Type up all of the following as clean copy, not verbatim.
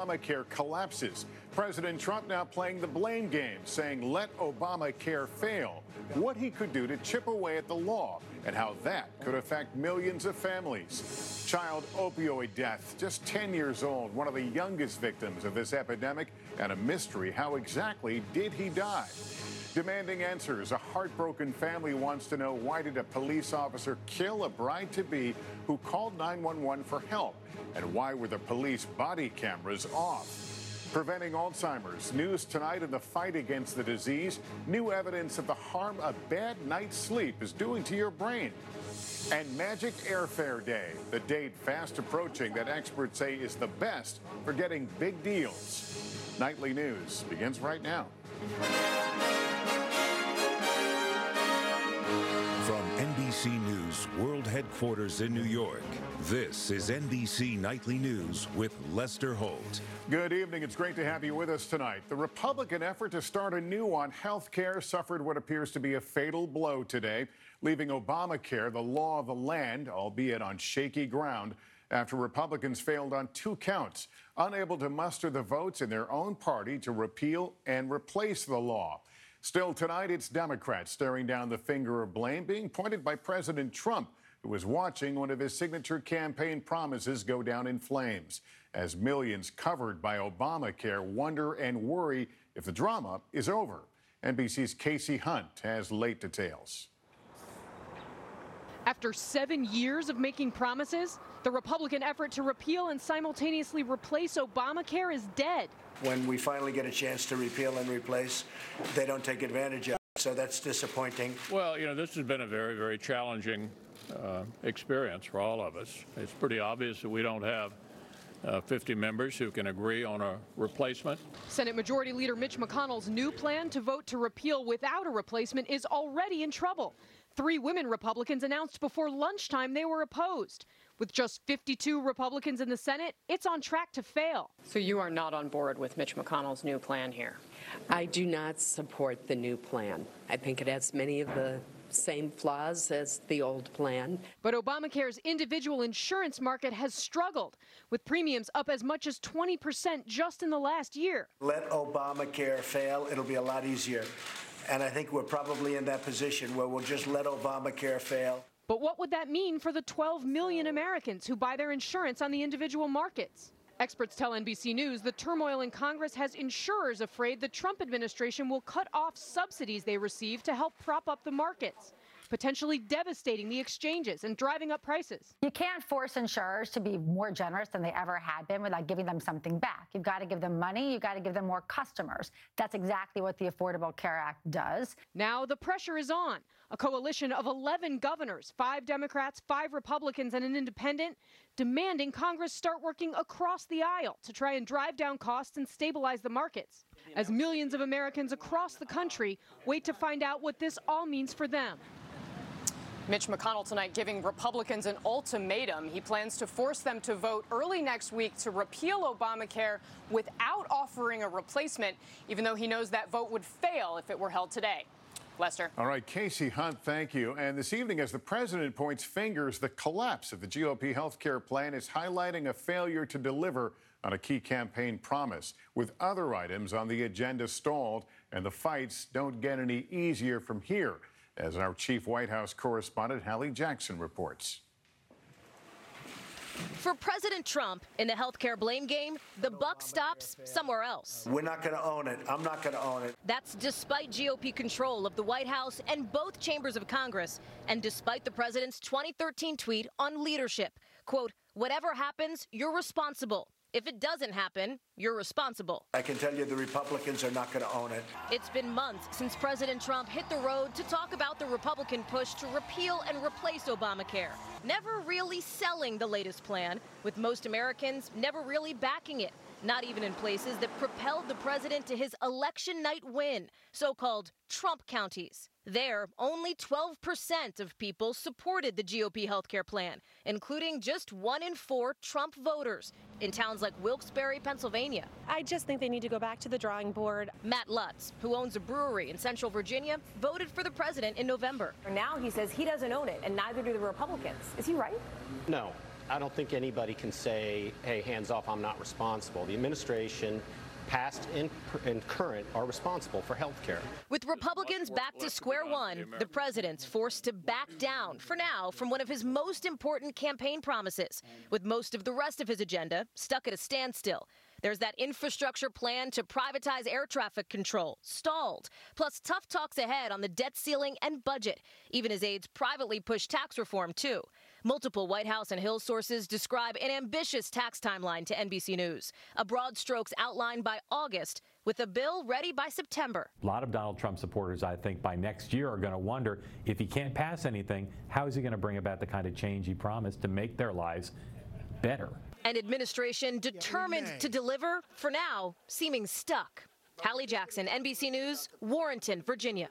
Obamacare collapses. President Trump now playing the blame game, saying let Obamacare fail. What he could do to chip away at the law and how that could affect millions of families. Child opioid death, just 10 years old, one of the youngest victims of this epidemic, and a mystery. How exactly did he die? Demanding answers. A heartbroken family wants to know, why did a police officer kill a bride-to-be who called 911 for help? And why were the police body cameras off? Preventing Alzheimer's. News tonight in the fight against the disease. New evidence of the harm a bad night's sleep is doing to your brain. And Magic Airfare Day, the date fast approaching that experts say is the best for getting big deals. Nightly News begins right now. From NBC News World Headquarters in New York, this is NBC Nightly News with Lester Holt. Good evening. It's great to have you with us tonight. The Republican effort to start anew on health care suffered what appears to be a fatal blow today, leaving Obamacare the law of the land, albeit on shaky ground, after Republicans failed on 2 counts, unable to muster the votes in their own party to repeal and replace the law. Still tonight, it's Democrats staring down the finger of blame being pointed by President Trump, who was watching one of his signature campaign promises go down in flames, as millions covered by Obamacare wonder and worry if the drama is over. NBC's Casey Hunt has late details. After 7 years of making promises, the Republican effort to repeal and simultaneously replace Obamacare is dead. When we finally get a chance to repeal and replace, they don't take advantage of it, so that's disappointing. Well, this has been a very, very challenging experience for all of us. It's pretty obvious that we don't have 50 members who can agree on a replacement. Senate Majority Leader Mitch McConnell's new plan to vote to repeal without a replacement is already in trouble. 3 women Republicans announced before lunchtime they were opposed. With just 52 Republicans in the Senate, it's on track to fail. So you are not on board with Mitch McConnell's new plan here? I do not support the new plan. I think it has many of the same flaws as the old plan. But Obamacare's individual insurance market has struggled, with premiums up as much as 20% just in the last year. Let Obamacare fail, it'll be a lot easier. And I think we're probably in that position where we'll just let Obamacare fail. But what would that mean for the 12 million Americans who buy their insurance on the individual markets? Experts tell NBC News the turmoil in Congress has insurers afraid the Trump administration will cut off subsidies they receive to help prop up the markets, potentially devastating the exchanges and driving up prices. You can't force insurers to be more generous than they ever had been without giving them something back. You've got to give them money. You've got to give them more customers. That's exactly what the Affordable Care Act does. Now the pressure is on. A coalition of 11 governors, 5 Democrats, 5 Republicans, and an independent, demanding Congress start working across the aisle to try and drive down costs and stabilize the markets, as millions of Americans across the country wait to find out what this all means for them. Mitch McConnell tonight giving Republicans an ultimatum. He plans to force them to vote early next week to repeal Obamacare without offering a replacement, even though he knows that vote would fail if it were held today. Lester. All right, Casey Hunt, thank you. And this evening, as the president points fingers, the collapse of the GOP health care plan is highlighting a failure to deliver on a key campaign promise, with other items on the agenda stalled, and the fights don't get any easier from here, as our chief White House correspondent Hallie Jackson reports. For President Trump, in the healthcare blame game, the buck stops somewhere else. We're not going to own it. I'm not going to own it. That's despite GOP control of the White House and both chambers of Congress, and despite the president's 2013 tweet on leadership. Quote, "Whatever happens, you're responsible. If it doesn't happen, you're responsible." I can tell you the Republicans are not going to own it. It's been months since President Trump hit the road to talk about the Republican push to repeal and replace Obamacare, never really selling the latest plan, with most Americans never really backing it, not even in places that propelled the president to his election night win, so-called Trump counties. There, only 12% of people supported the GOP healthcare plan, including just 1 in 4 Trump voters in towns like Wilkes-Barre, Pennsylvania. I just think they need to go back to the drawing board. Matt Lutz, who owns a brewery in Central Virginia, voted for the president in November. Now he says he doesn't own it, and neither do the Republicans. Is he right? No. I don't think anybody can say, hey, hands off, I'm not responsible. The administration, past and current, are responsible for health care. With Republicans back to square one, the president's forced to back down, for now, from one of his most important campaign promises, with most of the rest of his agenda stuck at a standstill. There's that infrastructure plan to privatize air traffic control, stalled, plus tough talks ahead on the debt ceiling and budget. Even his aides privately push tax reform, too. Multiple White House and Hill sources describe an ambitious tax timeline to NBC News, a broad strokes outlined by August, with a bill ready by September. A lot of Donald Trump supporters, I think, by next year are going to wonder, if he can't pass anything, how is he going to bring about the kind of change he promised to make their lives better? An administration determined to deliver, for now, seeming stuck. Hallie Jackson, NBC News, Warrenton, Virginia.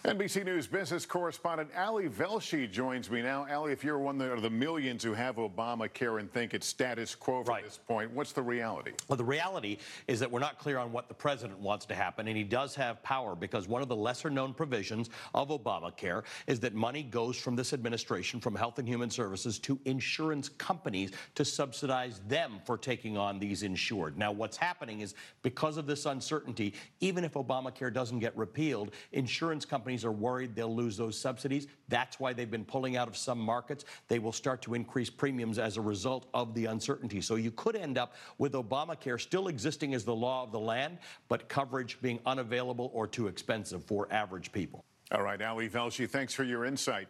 NBC News business correspondent Ali Velshi joins me now. Ali, if you're one of the millions who have Obamacare and think it's status quo at this point, what's the reality? Well, the reality is that we're not clear on what the president wants to happen, and he does have power because one of the lesser-known provisions of Obamacare is that money goes from this administration, from Health and Human Services, to insurance companies to subsidize them for taking on these insured. Now, what's happening is, because of this uncertainty, even if Obamacare doesn't get repealed, insurance companies are worried they'll lose those subsidies. That's why they've been pulling out of some markets. They will start to increase premiums as a result of the uncertainty. So you could end up with Obamacare still existing as the law of the land, but coverage being unavailable or too expensive for average people. All right, Ali Velshi, thanks for your insight.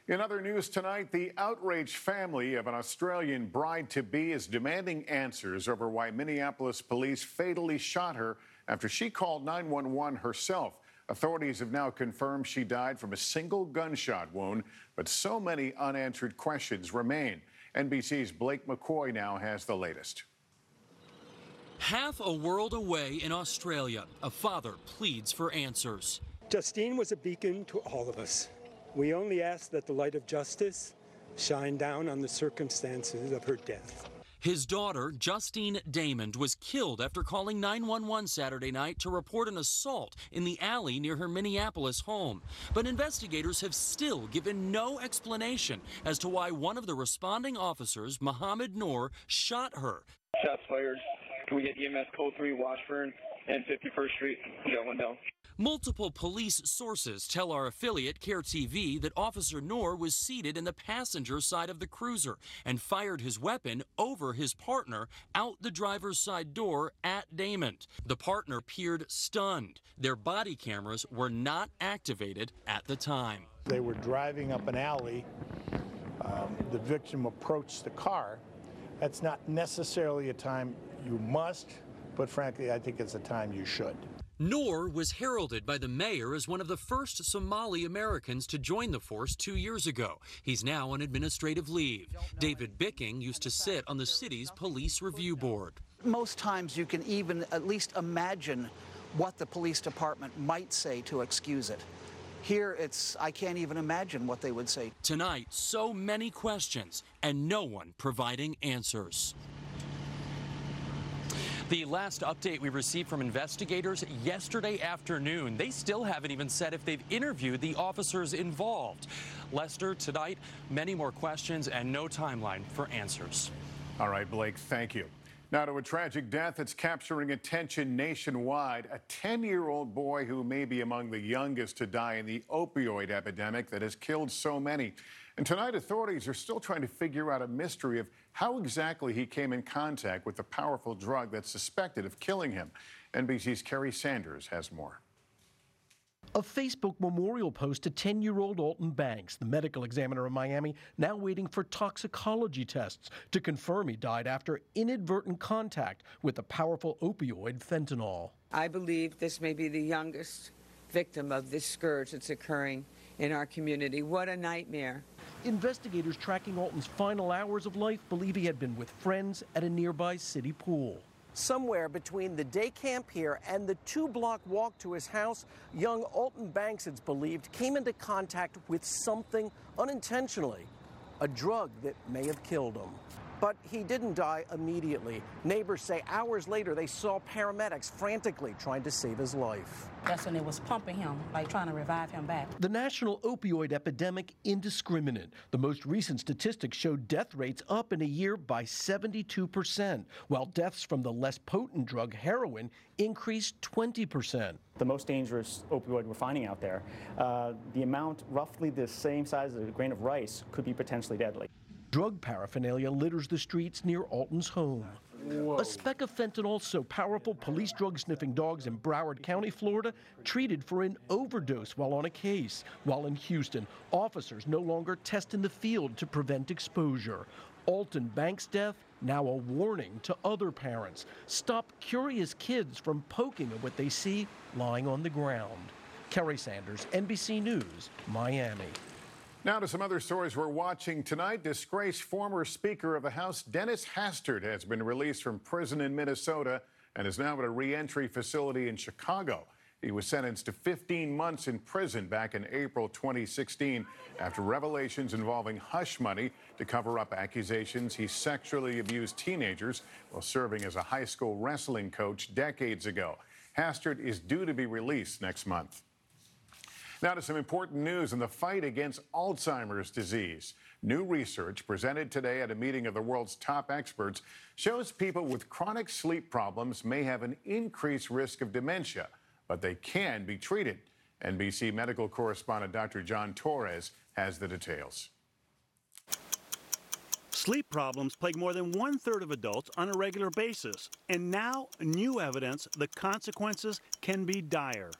In other news tonight, the outraged family of an Australian bride-to-be is demanding answers over why Minneapolis police fatally shot her after she called 911 herself. Authorities have now confirmed she died from a single gunshot wound, but so many unanswered questions remain. NBC's Blake McCoy now has the latest. Half a world away in Australia, a father pleads for answers. Justine was a beacon to all of us. We only ask that the light of justice shine down on the circumstances of her death. His daughter, Justine Damond, was killed after calling 911 Saturday night to report an assault in the alley near her Minneapolis home. But investigators have still given no explanation as to why one of the responding officers, Mohammed Noor, shot her. Shots fired. Can we get EMS code 3, Washburn and 51st Street, going down? Multiple police sources tell our affiliate, CARE TV, that Officer Noor was seated in the passenger side of the cruiser and fired his weapon over his partner out the driver's side door at Damond. The partner appeared stunned. Their body cameras were not activated at the time. They were driving up an alley. The victim approached the car. That's not necessarily a time you must, but frankly, I think it's a time you should. Noor was heralded by the mayor as one of the first Somali Americans to join the force 2 years ago. He's now on administrative leave. David Bicking used to sit on the city's police review board. Most times you can even at least imagine what the police department might say to excuse it. Here, I can't even imagine what they would say. Tonight, so many questions and no one providing answers. The last update we received from investigators yesterday afternoon, they still haven't even said if they've interviewed the officers involved. Lester, tonight, many more questions and no timeline for answers. All right, Blake, thank you. Now to a tragic death that's capturing attention nationwide. A 10-year-old boy who may be among the youngest to die in the opioid epidemic that has killed so many. And tonight, authorities are still trying to figure out a mystery of how exactly he came in contact with the powerful drug that's suspected of killing him. NBC's Kerry Sanders has more. A Facebook memorial post to 10-year-old Alton Banks, the medical examiner of Miami, now waiting for toxicology tests to confirm he died after inadvertent contact with the powerful opioid fentanyl. I believe this may be the youngest victim of this scourge that's occurring in our community. What a nightmare. Investigators tracking Alton's final hours of life believe he had been with friends at a nearby city pool. Somewhere between the day camp here and the 2-block walk to his house, young Alton Banks, it's believed, came into contact with something unintentionally, a drug that may have killed him. but he didn't die immediately. Neighbors say hours later they saw paramedics frantically trying to save his life. That's when it was pumping him, like trying to revive him back. The national opioid epidemic indiscriminate. The most recent statistics show death rates up in a year by 72%, while deaths from the less potent drug heroin increased 20%. The most dangerous opioid we're finding out there, the amount roughly the same size as a grain of rice could be potentially deadly. Drug paraphernalia litters the streets near Alton's home. Whoa. A speck of fentanyl so powerful police drug-sniffing dogs in Broward County, Florida, treated for an overdose while on a case. While in Houston, officers no longer test in the field to prevent exposure. Alton Banks' death, now a warning to other parents. Stop curious kids from poking at what they see lying on the ground. Kerry Sanders, NBC News, Miami. Now to some other stories we're watching tonight. Disgraced former Speaker of the House Dennis Hastert has been released from prison in Minnesota and is now at a re-entry facility in Chicago. He was sentenced to 15 months in prison back in April 2016 after revelations involving hush money to cover up accusations he sexually abused teenagers while serving as a high school wrestling coach decades ago. Hastert is due to be released next month. Now to some important news in the fight against Alzheimer's disease. New research presented today at a meeting of the world's top experts shows people with chronic sleep problems may have an increased risk of dementia, but they can be treated. NBC medical correspondent Dr. John Torres has the details. Sleep problems plague more than 1/3 of adults on a regular basis, and now new evidence the consequences can be dire.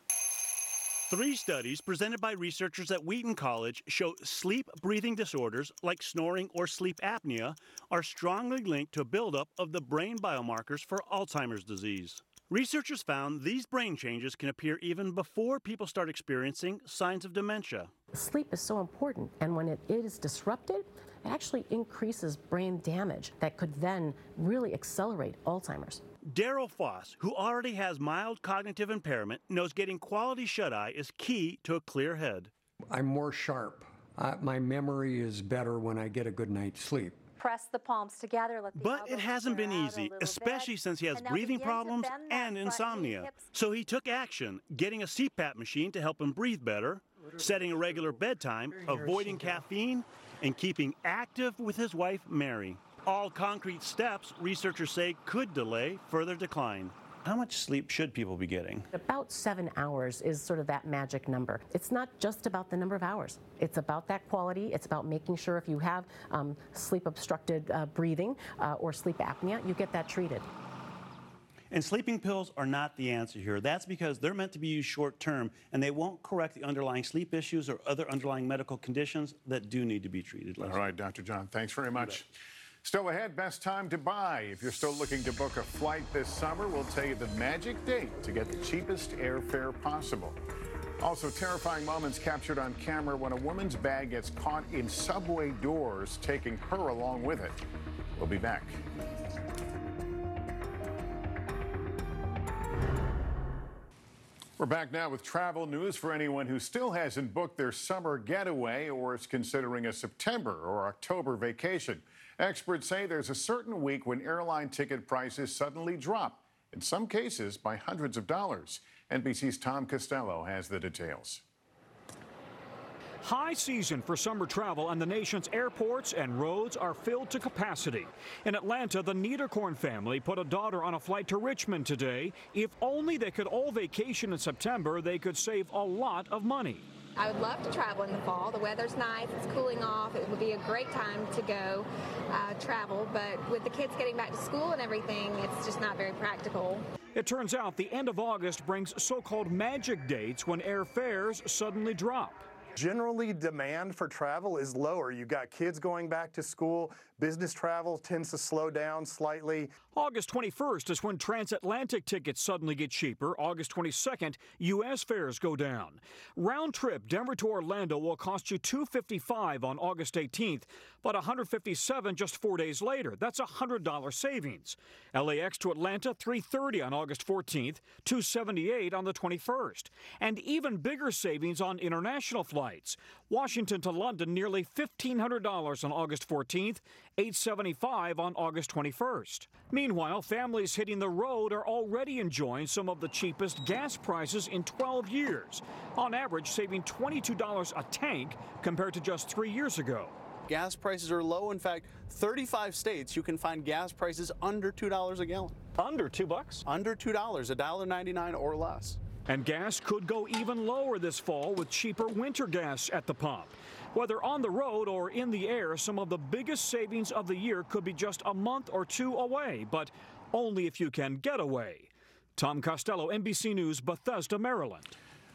3 studies presented by researchers at Wheaton College show sleep-breathing disorders like snoring or sleep apnea are strongly linked to a buildup of the brain biomarkers for Alzheimer's disease. Researchers found these brain changes can appear even before people start experiencing signs of dementia. Sleep is so important, and when it is disrupted, it actually increases brain damage that could then really accelerate Alzheimer's. Daryl Foss, who already has mild cognitive impairment, knows getting quality shut-eye is key to a clear head. I'm more sharp. My memory is better when I get a good night's sleep. Press the palms together. But it hasn't been easy, especially since he has breathing problems and insomnia. So he took action, getting a CPAP machine to help him breathe better, setting a regular bedtime, avoiding caffeine, and keeping active with his wife, Mary. All concrete steps researchers say could delay further decline. How much sleep should people be getting? About 7 hours is sort of that magic number. It's not just about the number of hours. It's about that quality. It's about making sure if you have sleep-obstructed breathing or sleep apnea, you get that treated. And sleeping pills are not the answer here. That's because they're meant to be used short-term, and they won't correct the underlying sleep issues or other underlying medical conditions that do need to be treated. All right, Dr. John, thanks very much. Still ahead, best time to buy. If you're still looking to book a flight this summer, we'll tell you the magic date to get the cheapest airfare possible. Also, terrifying moments captured on camera when a woman's bag gets caught in subway doors, taking her along with it. We'll be back. We're back now with travel news for anyone who still hasn't booked their summer getaway or is considering a September or October vacation. Experts say there's a certain week when airline ticket prices suddenly drop, in some cases by hundreds of dollars. NBC's Tom Costello has the details. High season for summer travel, and the nation's airports and roads are filled to capacity. In Atlanta, the Niederkorn family put a daughter on a flight to Richmond today. If only they could all vacation in September, they could save a lot of money. I would love to travel in the fall. The weather's nice, it's cooling off. It would be a great time to go travel, but with the kids getting back to school and everything, it's just not very practical. It turns out the end of August brings so-called magic dates when airfares suddenly drop. Generally, demand for travel is lower. You got kids going back to school. Business travel tends to slow down slightly. August 21st is when transatlantic tickets suddenly get cheaper. August 22nd, U.S. fares go down. Round trip Denver to Orlando will cost you $255 on August 18th, but $157 just 4 days later. That's a $100 savings. LAX to Atlanta, $330 on August 14th, $278 on the 21st. And even bigger savings on international flights. Washington to London, nearly $1,500 on August 14th, $8.75 on August 21st. Meanwhile, families hitting the road are already enjoying some of the cheapest gas prices in 12 years, on average saving $22 a tank compared to just 3 years ago. Gas prices are low. In fact, 35 states you can find gas prices under $2 a gallon. Under $2? Under $2, $1.99 or less. And gas could go even lower this fall with cheaper winter gas at the pump. Whether on the road or in the air, some of the biggest savings of the year could be just a month or two away, but only if you can get away. Tom Costello, NBC News, Bethesda, Maryland.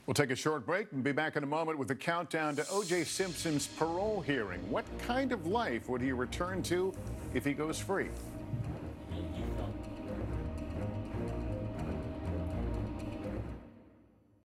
We'll take a short break and be back in a moment with the countdown to O.J. Simpson's parole hearing. What kind of life would he return to if he goes free?